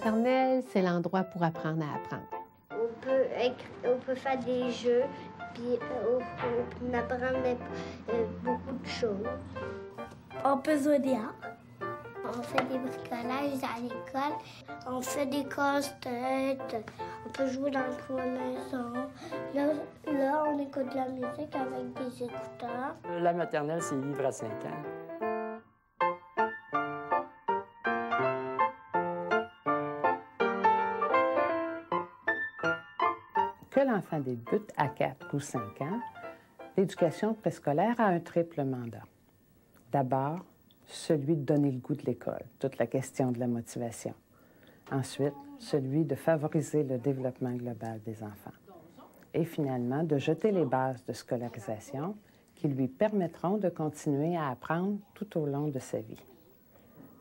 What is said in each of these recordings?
maternelle, c'est l'endroit pour apprendre à apprendre. On peut faire des jeux, puis on apprend beaucoup de choses. On peut jouer dehors. On fait des bricolages à l'école. On fait des casse-têtes. On peut jouer dans le coin de la maison. Là, on écoute de la musique avec des écouteurs. La maternelle, c'est vivre à 5 ans. Que l'enfant débute à 4 ou 5 ans, l'éducation préscolaire a un triple mandat. D'abord, celui de donner le goût de l'école, toute la question de la motivation. Ensuite, celui de favoriser le développement global des enfants. Et finalement, de jeter les bases de scolarisation qui lui permettront de continuer à apprendre tout au long de sa vie.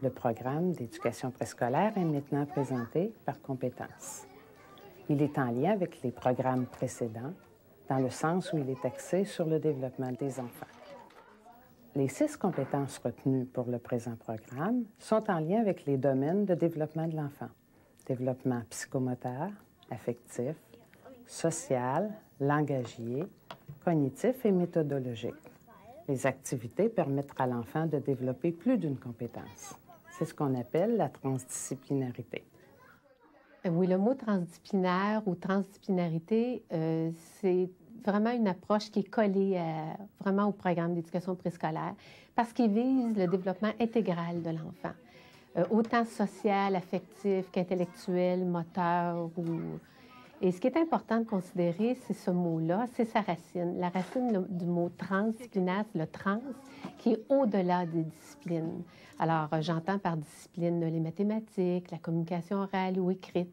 Le programme d'éducation préscolaire est maintenant présenté par compétences. Il est en lien avec les programmes précédents, dans le sens où il est axé sur le développement des enfants. Les 6 compétences retenues pour le présent programme sont en lien avec les domaines de développement de l'enfant. Développement psychomoteur, affectif, social, langagier, cognitif et méthodologique. Les activités permettent à l'enfant de développer plus d'une compétence. C'est ce qu'on appelle la transdisciplinarité. Oui, le mot transdisciplinaire ou transdisciplinarité, c'est vraiment une approche qui est collée vraiment au programme d'éducation préscolaire parce qu'il vise le développement intégral de l'enfant, autant social, affectif qu'intellectuel, moteur. Et ce qui est important de considérer, c'est ce mot-là, c'est sa racine. La racine du mot transdisciplinaire, c'est le trans, qui est au-delà des disciplines. Alors, j'entends par discipline les mathématiques, la communication orale ou écrite.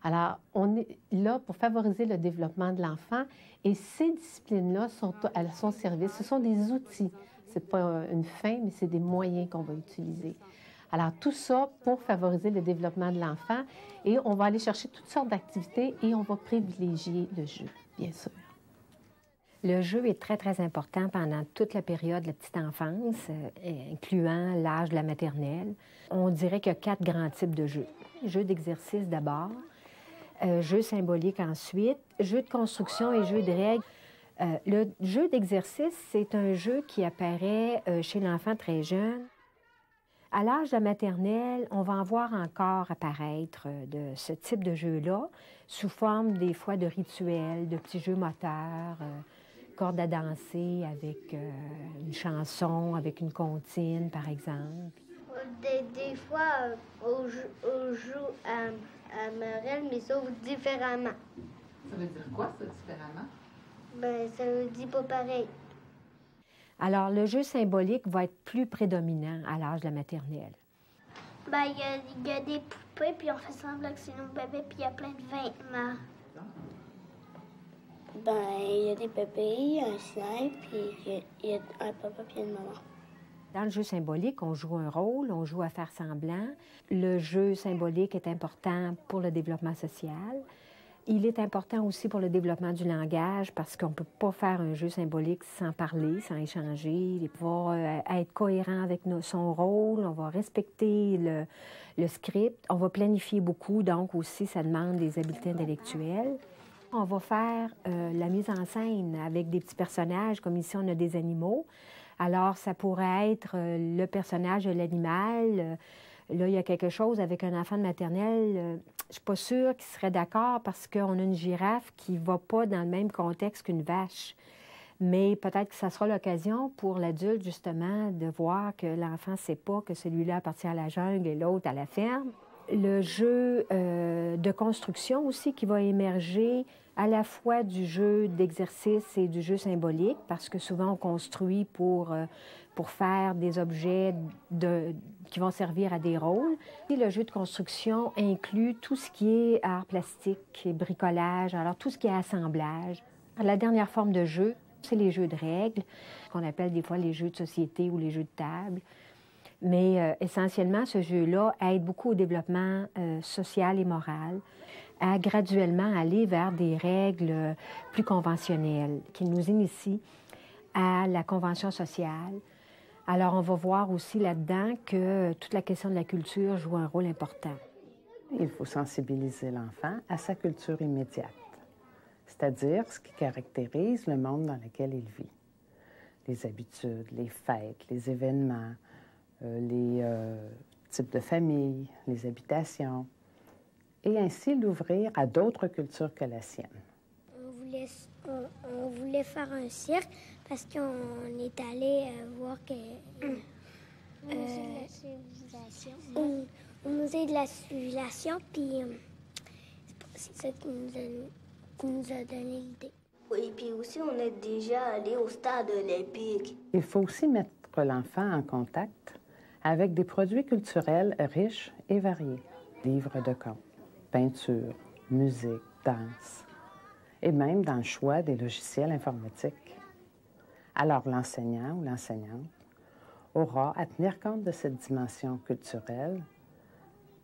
Alors, on est là pour favoriser le développement de l'enfant et ces disciplines-là sont à son service. Ce sont des outils. Ce n'est pas une fin, mais c'est des moyens qu'on va utiliser. Alors, tout ça pour favoriser le développement de l'enfant et on va aller chercher toutes sortes d'activités et on va privilégier le jeu, bien sûr. Le jeu est très, très important pendant toute la période de la petite enfance, incluant l'âge de la maternelle. On dirait qu'il y a 4 grands types de jeux. Jeu d'exercice d'abord, jeu symbolique ensuite, jeu de construction et jeu de règles. Le jeu d'exercice, c'est un jeu qui apparaît chez l'enfant très jeune. À l'âge de la maternelle, on va en voir encore apparaître de ce type de jeu-là, sous forme des fois de rituels, de petits jeux moteurs, cordes à danser avec une chanson, avec une comptine, par exemple. Des fois, on joue à Morel, mais sauf différemment. Ça veut dire quoi, ça, différemment? Ben, ça veut dire pas pareil. Alors, le jeu symbolique va être plus prédominant à l'âge de la maternelle. Ben, il y a des poupées, puis on fait semblant que c'est nos bébés, puis il y a plein de vêtements. Ben, il y a des bébés, un chien, puis il y a un papa puis une maman. Dans le jeu symbolique, on joue un rôle, on joue à faire semblant. Le jeu symbolique est important pour le développement social. Il est important aussi pour le développement du langage parce qu'on ne peut pas faire un jeu symbolique sans parler, sans échanger. Il va être cohérent avec son rôle, on va respecter le script, on va planifier beaucoup, donc aussi ça demande des habiletés intellectuelles. On va faire la mise en scène avec des petits personnages, comme ici on a des animaux. Alors ça pourrait être le personnage de l'animal. Là, il y a quelque chose avec un enfant de maternelle, je ne suis pas sûre qu'il serait d'accord parce qu'on a une girafe qui ne va pas dans le même contexte qu'une vache. Mais peut-être que ça sera l'occasion pour l'adulte, justement, de voir que l'enfant ne sait pas que celui-là appartient à la jungle et l'autre à la ferme. Le jeu de construction aussi qui va émerger à la fois du jeu d'exercice et du jeu symbolique, parce que souvent on construit pour faire des objets qui vont servir à des rôles. Et le jeu de construction inclut tout ce qui est art plastique et bricolage, alors tout ce qui est assemblage. La dernière forme de jeu, c'est les jeux de règles, qu'on appelle des fois les jeux de société ou les jeux de table. Mais essentiellement, ce jeu-là aide beaucoup au développement social et moral, à graduellement aller vers des règles plus conventionnelles qui nous initient à la convention sociale. Alors, on va voir aussi là-dedans que toute la question de la culture joue un rôle important. Il faut sensibiliser l'enfant à sa culture immédiate, c'est-à-dire ce qui caractérise le monde dans lequel il vit. Les habitudes, les fêtes, les événements, les types de famille, les habitations, et ainsi l'ouvrir à d'autres cultures que la sienne. On voulait faire un cirque parce qu'on est allé voir que... au musée de la civilisation, puis c'est ça qui nous a donné l'idée. Oui, puis aussi, on est déjà allé au stade olympique. Il faut aussi mettre l'enfant en contact avec des produits culturels riches et variés. Livres de contes, peinture, musique, danse, et même dans le choix des logiciels informatiques. Alors l'enseignant ou l'enseignante aura à tenir compte de cette dimension culturelle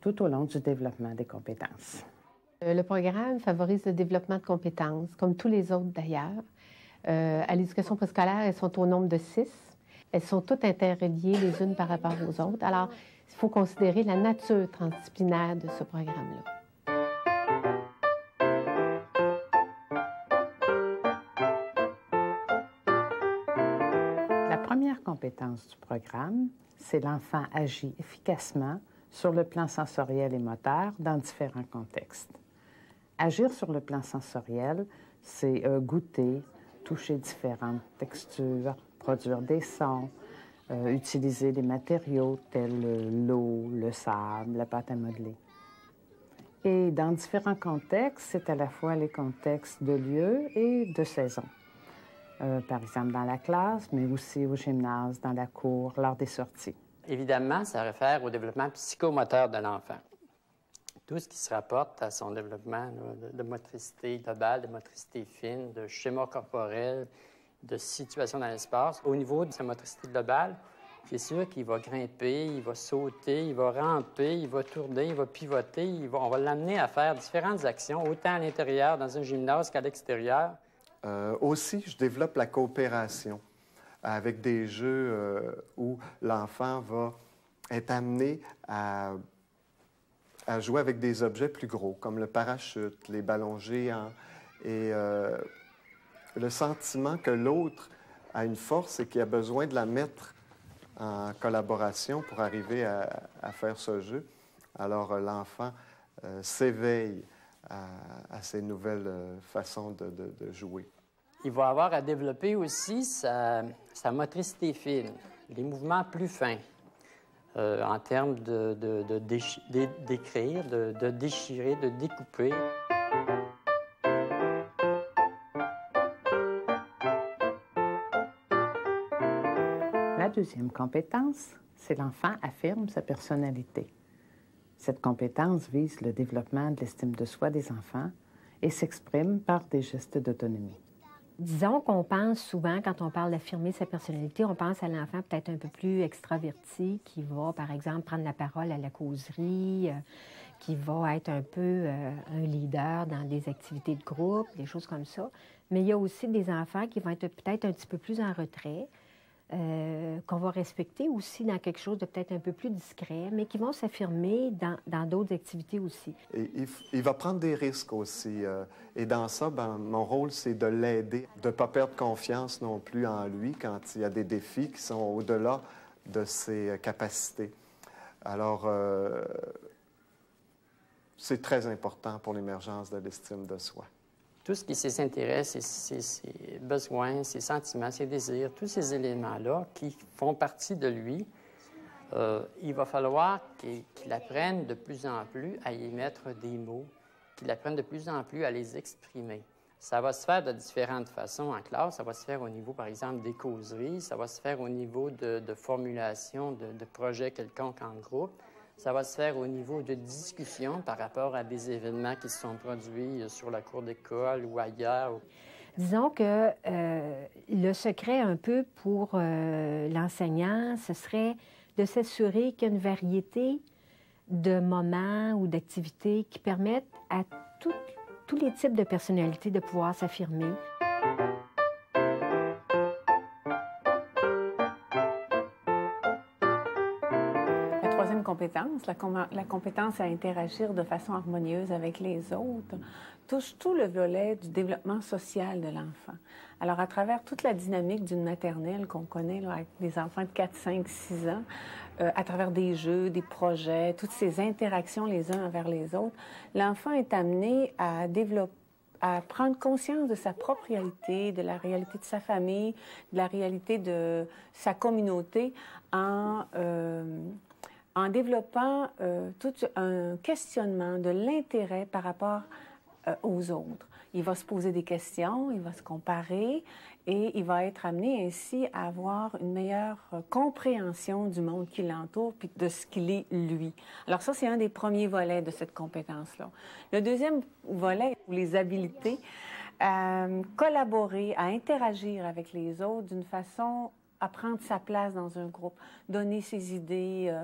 tout au long du développement des compétences. Le programme favorise le développement de compétences, comme tous les autres d'ailleurs. À l'éducation préscolaire, elles sont au nombre de 6. Elles sont toutes interreliées les unes par rapport aux autres. Alors, il faut considérer la nature transdisciplinaire de ce programme-là. La première compétence du programme, c'est l'enfant agit efficacement sur le plan sensoriel et moteur dans différents contextes. Agir sur le plan sensoriel, c'est goûter, toucher différentes textures, produire des sons, utiliser des matériaux tels l'eau, le sable, la pâte à modeler. Et dans différents contextes, c'est à la fois les contextes de lieu et de saison. Par exemple dans la classe, mais aussi au gymnase, dans la cour, lors des sorties. Évidemment, ça réfère au développement psychomoteur de l'enfant. Tout ce qui se rapporte à son développement de motricité globale, de motricité fine, de schéma corporel, de situation dans l'espace. Au niveau de sa motricité globale, c'est sûr qu'il va grimper, il va sauter, il va ramper, il va tourner, il va pivoter. On va l'amener à faire différentes actions, autant à l'intérieur, dans un gymnase qu'à l'extérieur. Aussi, je développe la coopération avec des jeux où l'enfant va être amené à jouer avec des objets plus gros, comme le parachute, les ballons géants, et le sentiment que l'autre a une force et qu'il a besoin de la mettre en collaboration pour arriver à faire ce jeu. Alors l'enfant s'éveille à ces nouvelles façons de jouer. Il va avoir à développer aussi sa motricité fine, les mouvements plus fins, en termes d'écrire, de déchirer, de découper. La deuxième compétence, c'est l'enfant affirme sa personnalité. Cette compétence vise le développement de l'estime de soi des enfants et s'exprime par des gestes d'autonomie. Disons qu'on pense souvent, quand on parle d'affirmer sa personnalité, on pense à l'enfant peut-être un peu plus extraverti, qui va, par exemple, prendre la parole à la causerie, qui va être un peu un leader dans des activités de groupe, des choses comme ça. Mais il y a aussi des enfants qui vont être peut-être un petit peu plus en retrait, qu'on va respecter aussi dans quelque chose de peut-être un peu plus discret, mais qui vont s'affirmer dans d'autres activités aussi. Et il va prendre des risques aussi. Et dans ça, mon rôle, c'est de l'aider, de ne pas perdre confiance non plus en lui quand il y a des défis qui sont au-delà de ses capacités. Alors, c'est très important pour l'émergence de l'estime de soi. Tout ce qui s'intéresse, ses besoins, ses sentiments, ses désirs, tous ces éléments-là qui font partie de lui, il va falloir qu'il apprenne de plus en plus à y mettre des mots, qu'il apprenne de plus en plus à les exprimer. Ça va se faire de différentes façons en classe. Ça va se faire au niveau, par exemple, des causeries. Ça va se faire au niveau de formulation de projets quelconques en groupe. Ça va se faire au niveau de discussion par rapport à des événements qui se sont produits sur la cour d'école ou ailleurs. Disons que le secret un peu pour l'enseignant, ce serait de s'assurer qu'il y a une variété de moments ou d'activités qui permettent à tous les types de personnalités de pouvoir s'affirmer. compétence, la compétence à interagir de façon harmonieuse avec les autres, touche tout le volet du développement social de l'enfant. Alors, à travers toute la dynamique d'une maternelle qu'on connaît là, avec des enfants de 4, 5, 6 ans, à travers des jeux, des projets, toutes ces interactions les uns envers les autres, l'enfant est amené à développer, à prendre conscience de sa propre réalité, de la réalité de sa famille, de la réalité de sa communauté, en développant tout un questionnement de l'intérêt par rapport aux autres. Il va se poser des questions, il va se comparer et il va être amené ainsi à avoir une meilleure compréhension du monde qui l'entoure puis de ce qu'il est lui. Alors ça, c'est un des premiers volets de cette compétence-là. Le deuxième volet, les habiletés, collaborer, à interagir avec les autres d'une façon à prendre sa place dans un groupe, donner ses idées,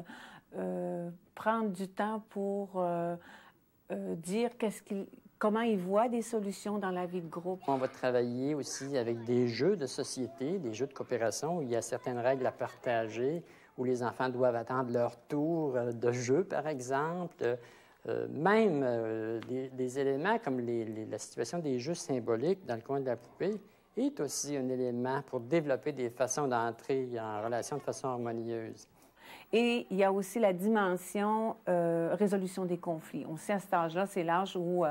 prendre du temps pour dire comment ils voient des solutions dans la vie de groupe. On va travailler aussi avec des jeux de société, des jeux de coopération où il y a certaines règles à partager, où les enfants doivent attendre leur tour de jeu, par exemple. Même des éléments comme la situation des jeux symboliques dans le coin de la poupée est aussi un élément pour développer des façons d'entrer en relation de façon harmonieuse. Et il y a aussi la dimension résolution des conflits. On sait à cet âge-là, c'est l'âge où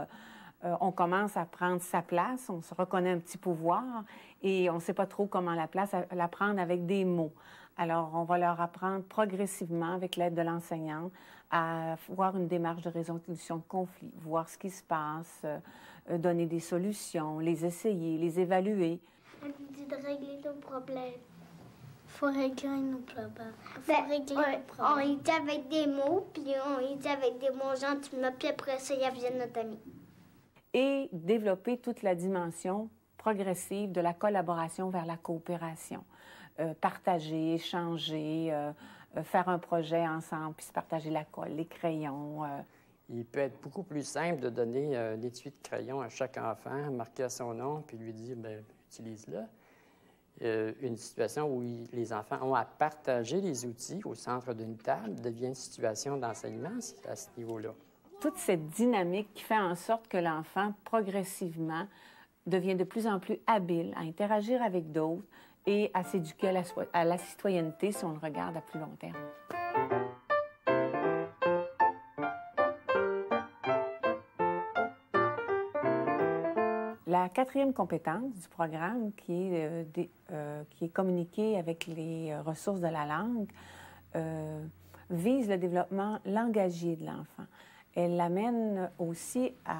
on commence à prendre sa place, on se reconnaît un petit pouvoir et on ne sait pas trop comment la prendre avec des mots. Alors, on va leur apprendre progressivement, avec l'aide de l'enseignante, à voir une démarche de résolution de conflits, voir ce qui se passe, donner des solutions, les essayer, les évaluer. On dit de régler nos problèmes. Il faut régler nos problèmes. On y dit avec des mots, puis on y dit avec des mots gentiment, puis après ça, il y a notre ami. Et développer toute la dimension progressive de la collaboration vers la coopération. Partager, échanger, faire un projet ensemble, puis se partager la colle, les crayons. Il peut être beaucoup plus simple de donner un étui de crayon à chaque enfant, marqué à son nom, puis lui dire, bien, utilise-le. Une situation où les enfants ont à partager les outils au centre d'une table devient une situation d'enseignement à ce niveau-là. Toute cette dynamique qui fait en sorte que l'enfant, progressivement, devient de plus en plus habile à interagir avec d'autres et à s'éduquer à la citoyenneté si on le regarde à plus long terme. La quatrième compétence du programme, qui est communiquée avec les ressources de la langue, vise le développement langagier de l'enfant. Elle l'amène aussi à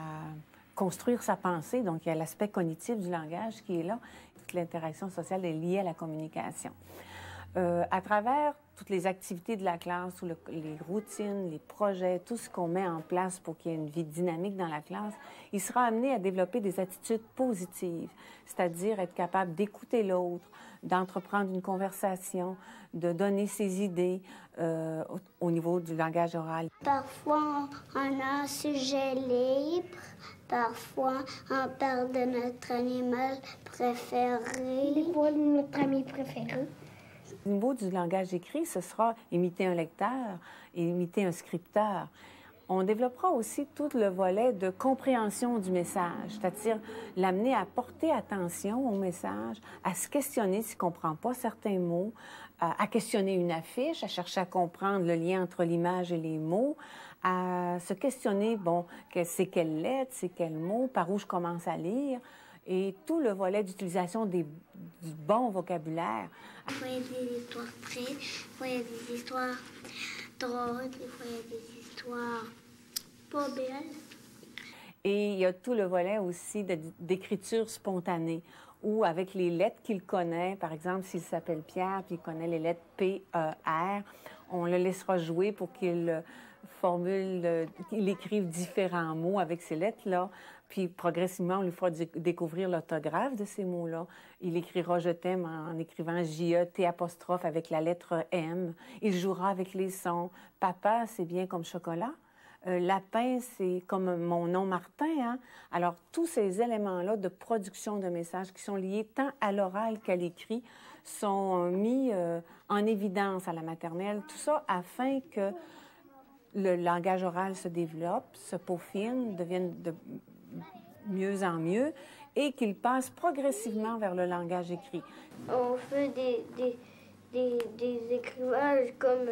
construire sa pensée, donc il y a l'aspect cognitif du langage qui est là. Toute l'interaction sociale est liée à la communication. À travers toutes les activités de la classe, les routines, les projets, tout ce qu'on met en place pour qu'il y ait une vie dynamique dans la classe, il sera amené à développer des attitudes positives, c'est-à-dire être capable d'écouter l'autre, d'entreprendre une conversation, de donner ses idées au niveau du langage oral. Parfois, on a un sujet libre. Parfois, on parle de notre animal préféré. Des fois, notre ami préféré. Au niveau du langage écrit, ce sera imiter un lecteur et imiter un scripteur. On développera aussi tout le volet de compréhension du message, c'est-à-dire l'amener à porter attention au message, à se questionner s'il ne comprend pas certains mots, à questionner une affiche, à chercher à comprendre le lien entre l'image et les mots, à se questionner, bon, c'est quelle lettre, c'est quel mot, par où je commence à lire, et tout le volet d'utilisation du bon vocabulaire. Des fois, il y a des histoires tristes, des fois, il y a des histoires drôles, des fois, il y a des histoires pas belles. Et il y a tout le volet aussi d'écriture spontanée, où avec les lettres qu'il connaît, par exemple, s'il s'appelle Pierre, puis il connaît les lettres P, E, R, on le laissera jouer pour qu'il qu'il écrive différents mots avec ces lettres-là. Puis progressivement, on lui fera découvrir l'autographe de ces mots-là. Il écrira « je t'aime » en écrivant J-E-T' avec la lettre M. Il jouera avec les sons. « Papa, c'est bien comme chocolat ». Lapin, c'est comme mon nom Martin. Hein? Alors, tous ces éléments-là de production de messages qui sont liés tant à l'oral qu'à l'écrit sont mis en évidence à la maternelle. Tout ça afin que le langage oral se développe, se peaufine, devienne de mieux en mieux et qu'il passe progressivement vers le langage écrit. On fait des écrivages comme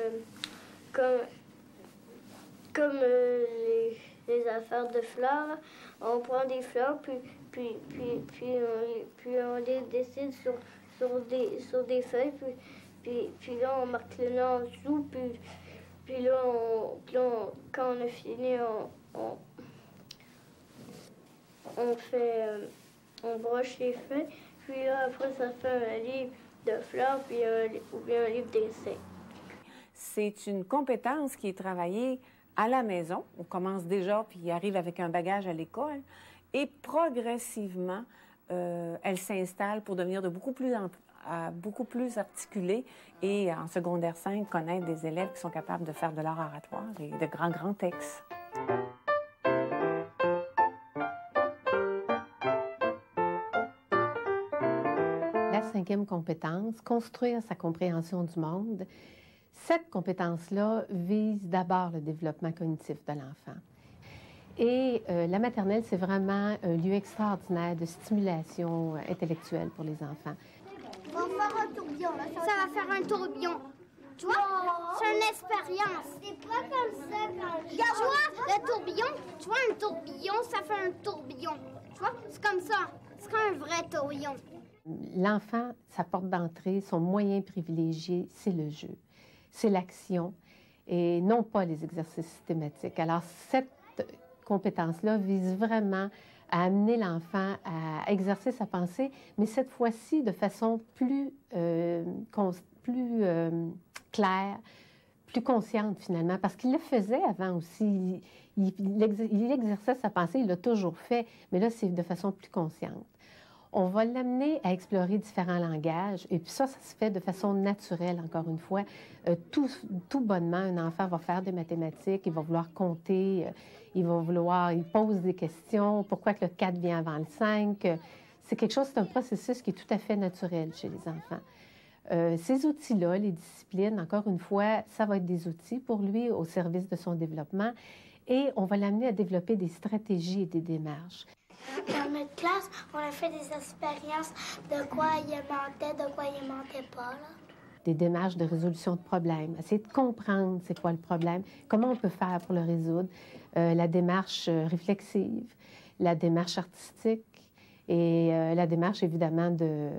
les affaires de fleurs. On prend des fleurs, puis on les dessine sur des feuilles, puis là, on marque le nom en dessous, puis là, quand on a fini, on broche les feuilles, puis là, après, ça fait un livre de fleurs, ou bien un livre d'essais. C'est une compétence qui est travaillée à la maison. On commence déjà, puis il arrive avec un bagage à l'école. Et progressivement, elle s'installe pour devenir beaucoup plus articulée et, en secondaire 5, connaître des élèves qui sont capables de faire de l'art oratoire et de grands textes. La 5e compétence, construire sa compréhension du monde. Cette compétence-là vise d'abord le développement cognitif de l'enfant. Et la maternelle, c'est vraiment un lieu extraordinaire de stimulation intellectuelle pour les enfants. On va faire un tourbillon. Là, ça va faire un tourbillon. Tu vois? C'est une expérience. C'est pas comme ça quand... Tu vois, le tourbillon, tu vois, un tourbillon, ça fait un tourbillon. Tu vois? C'est comme ça. C'est comme un vrai tourbillon. L'enfant, sa porte d'entrée, son moyen privilégié, c'est le jeu. C'est l'action et non pas les exercices systématiques. Alors, cette compétence-là vise vraiment à amener l'enfant à exercer sa pensée, mais cette fois-ci de façon plus claire, plus consciente finalement, parce qu'il le faisait avant aussi. Il exerçait sa pensée, il l'a toujours fait, mais là, c'est de façon plus consciente. On va l'amener à explorer différents langages. Et puis ça se fait de façon naturelle, encore une fois. Tout bonnement, un enfant va faire des mathématiques, il va vouloir compter, il pose des questions. Pourquoi que le 4 vient avant le 5? C'est un processus qui est tout à fait naturel chez les enfants. Ces outils-là, les disciplines, encore une fois, ça va être des outils pour lui au service de son développement. Et on va l'amener à développer des stratégies et des démarches. Dans notre classe, on a fait des expériences de quoi il mentait, de quoi il mentait pas. Là. Des démarches de résolution de problèmes, essayer de comprendre c'est quoi le problème, comment on peut faire pour le résoudre, la démarche réflexive, la démarche artistique et la démarche, évidemment, de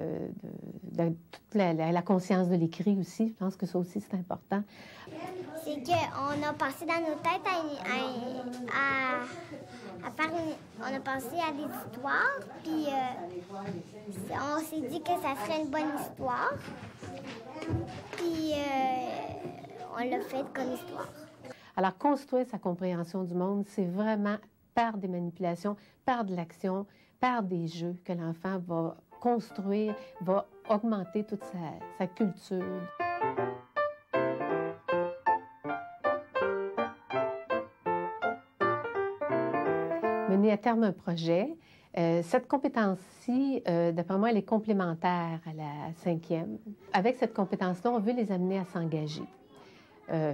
toute la conscience de l'écrit aussi. Je pense que ça aussi, c'est important. C'est qu'on a passé dans nos têtes on a pensé à des histoires, puis on s'est dit que ça serait une bonne histoire, puis on l'a fait comme histoire. Alors, construire sa compréhension du monde, c'est vraiment par des manipulations, par de l'action, par des jeux que l'enfant va construire, va augmenter toute sa culture. Mener à terme un projet. Cette compétence-ci, d'après moi, elle est complémentaire à la 5e. Avec cette compétence-là, on veut les amener à s'engager,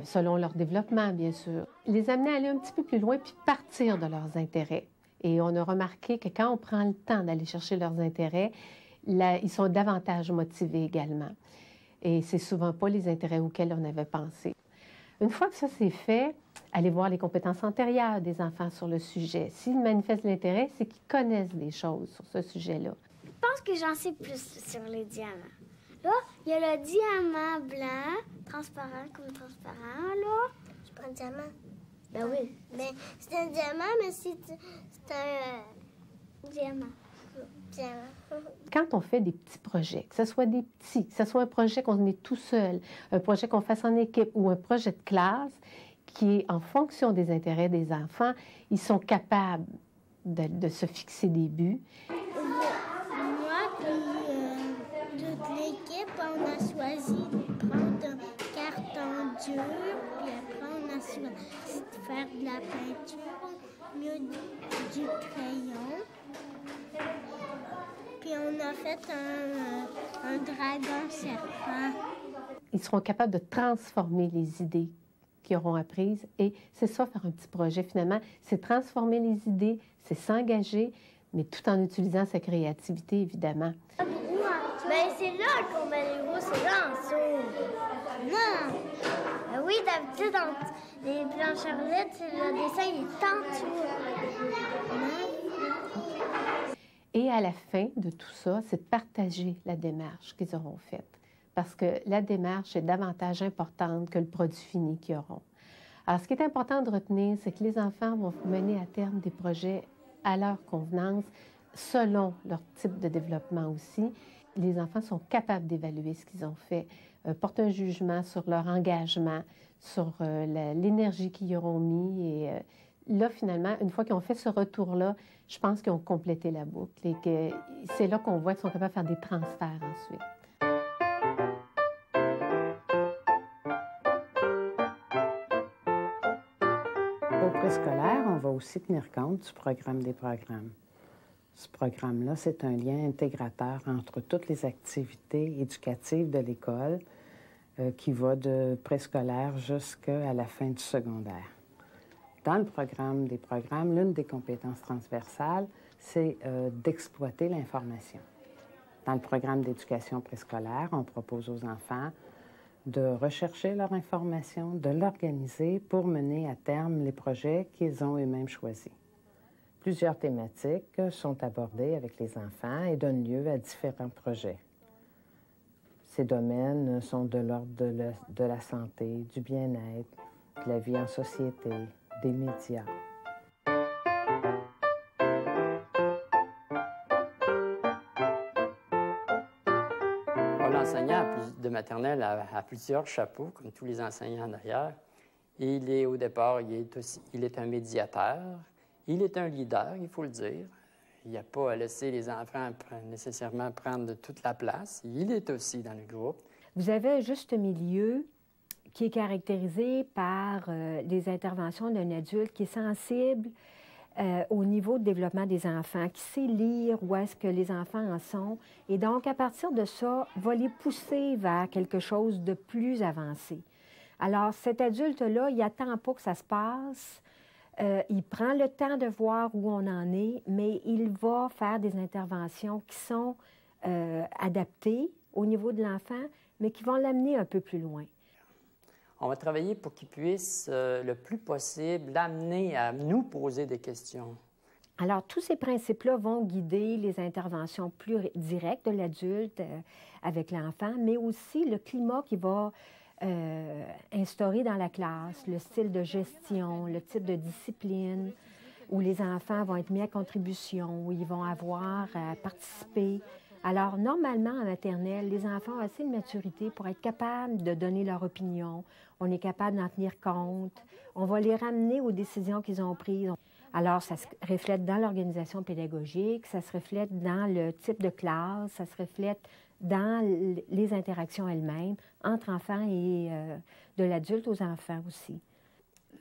selon leur développement, bien sûr. Les amener à aller un petit peu plus loin puis partir de leurs intérêts. Et on a remarqué que quand on prend le temps d'aller chercher leurs intérêts, ils sont davantage motivés également. Et c'est souvent pas les intérêts auxquels on avait pensé. Une fois que ça c'est fait, allez voir les compétences antérieures des enfants sur le sujet. S'ils manifestent l'intérêt, c'est qu'ils connaissent des choses sur ce sujet-là. Je pense que j'en sais plus sur les diamants. Là, il y a le diamant blanc, transparent comme transparent, là. Je prends un diamant. Ben oui. Ben, c'est un diamant, mais c'est un diamant. Quand on fait des petits projets, que ce soit un projet qu'on est tout seul, un projet qu'on fasse en équipe ou un projet de classe qui est en fonction des intérêts des enfants, ils sont capables de se fixer des buts. Moi puis toute l'équipe, on a choisi de prendre un carton dur, puis après on a choisi de faire de la peinture, mieux du crayon. Puis on a fait un dragon serpent. Ils seront capables de transformer les idées qu'ils auront apprises. Et c'est ça, faire un petit projet, finalement. C'est transformer les idées, c'est s'engager, mais tout en utilisant sa créativité, évidemment. Ben, c'est là qu'on met les roues, c'est là en dessous. Non! Ben oui, d'habitude, les Blanc-Charlotte, le dessin, il est en dessous. Et à la fin de tout ça, c'est de partager la démarche qu'ils auront faite. Parce que la démarche est davantage importante que le produit fini qu'ils auront. Alors, ce qui est important de retenir, c'est que les enfants vont mener à terme des projets à leur convenance, selon leur type de développement aussi. Les enfants sont capables d'évaluer ce qu'ils ont fait, portent un jugement sur leur engagement, sur l'énergie qu'ils y auront mis. Et là, finalement, une fois qu'ils ont fait ce retour-là, je pense qu'ils ont complété la boucle et que c'est là qu'on voit qu'ils sont capables de faire des transferts ensuite. Au préscolaire, on va aussi tenir compte du programme des programmes. Ce programme-là, c'est un lien intégrateur entre toutes les activités éducatives de l'école qui va de préscolaire jusqu'à la fin du secondaire. Dans le programme des programmes, l'une des compétences transversales, c'est d'exploiter l'information. Dans le programme d'éducation préscolaire, on propose aux enfants de rechercher leur information, de l'organiser pour mener à terme les projets qu'ils ont eux-mêmes choisis. Plusieurs thématiques sont abordées avec les enfants et donnent lieu à différents projets. Ces domaines sont de l'ordre de la santé, du bien-être, de la vie en société, des médias. L'enseignant de maternelle a plusieurs chapeaux, comme tous les enseignants d'ailleurs. Il est au départ, il est un médiateur, il est un leader, il faut le dire. Il n'y a pas à laisser les enfants nécessairement prendre toute la place. Il est aussi dans le groupe. Vous avez un juste milieu qui est caractérisé par les interventions d'un adulte qui est sensible au niveau de développement des enfants, qui sait lire où est-ce que les enfants en sont, et donc, à partir de ça, va les pousser vers quelque chose de plus avancé. Alors, cet adulte-là, il n'attend pas que ça se passe, il prend le temps de voir où on en est, mais il va faire des interventions qui sont adaptées au niveau de l'enfant, mais qui vont l'amener un peu plus loin. On va travailler pour qu'ils puissent, le plus possible, l'amener à nous poser des questions. Alors, tous ces principes-là vont guider les interventions plus directes de l'adulte avec l'enfant, mais aussi le climat qui va instaurer dans la classe, le style de gestion, le type de discipline, où les enfants vont être mis à contribution, où ils vont avoir à participer. Alors, normalement, en maternelle, les enfants ont assez de maturité pour être capables de donner leur opinion. On est capable d'en tenir compte. On va les ramener aux décisions qu'ils ont prises. Alors, ça se reflète dans l'organisation pédagogique, ça se reflète dans le type de classe, ça se reflète dans les interactions elles-mêmes, entre enfants et de l'adulte aux enfants aussi.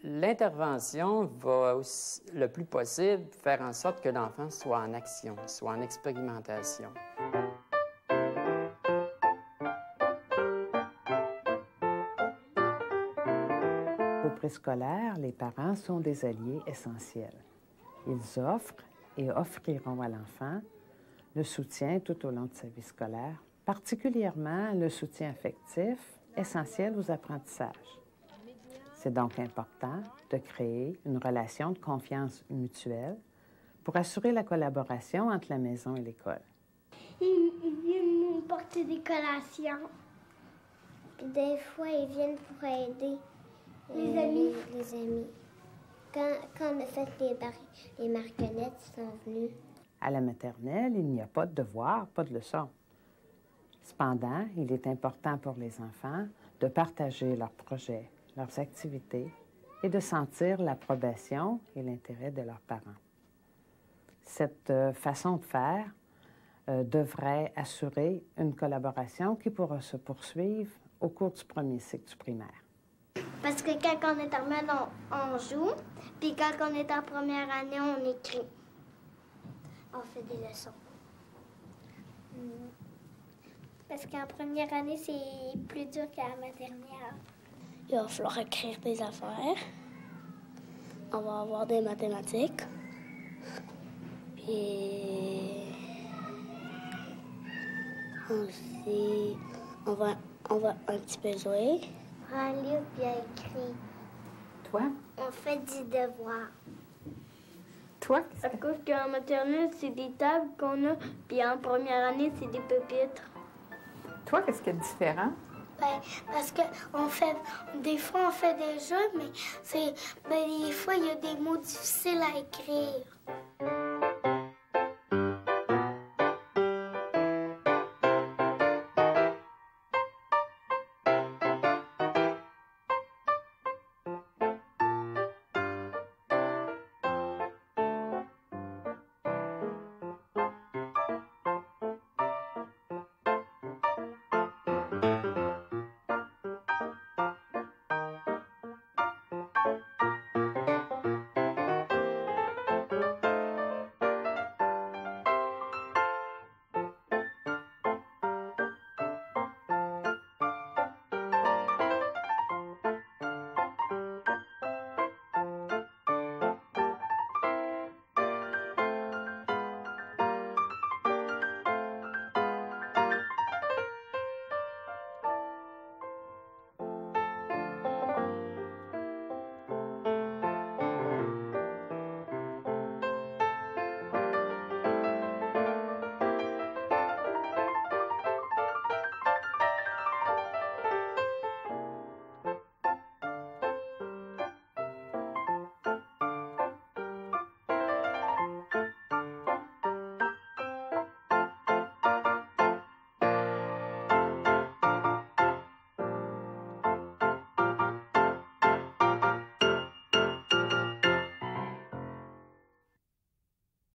L'intervention va aussi, le plus possible, faire en sorte que l'enfant soit en action, soit en expérimentation. Au préscolaire, les parents sont des alliés essentiels. Ils offrent et offriront à l'enfant le soutien tout au long de sa vie scolaire, particulièrement le soutien affectif, essentiel aux apprentissages. C'est donc important de créer une relation de confiance mutuelle pour assurer la collaboration entre la maison et l'école. Ils viennent nous porter des collations. Puis des fois, ils viennent pour aider les amis. Quand on a fait les marionnettes, ils sont venus. À la maternelle, il n'y a pas de devoir, pas de leçon. Cependant, il est important pour les enfants de partager leurs projets, leurs activités et de sentir l'approbation et l'intérêt de leurs parents. Cette façon de faire devrait assurer une collaboration qui pourra se poursuivre au cours du premier cycle du primaire. Parce que quand on est en terminale, on joue, puis quand on est en première année, on écrit. On fait des leçons. Parce qu'en première année, c'est plus dur qu'à la maternelle. Il va falloir écrire des affaires. On va avoir des mathématiques. Puis aussi, on va un petit peu jouer. On prend un livre puis on écrit. Toi? On fait du devoir. Toi? À cause qu'en maternelle, c'est des tables qu'on a, puis en première année, c'est des pupitres. Toi, qu'est-ce qu'il y a de différent? Ben, parce que des fois, on fait des jeux, mais des fois, il y a des mots difficiles à écrire.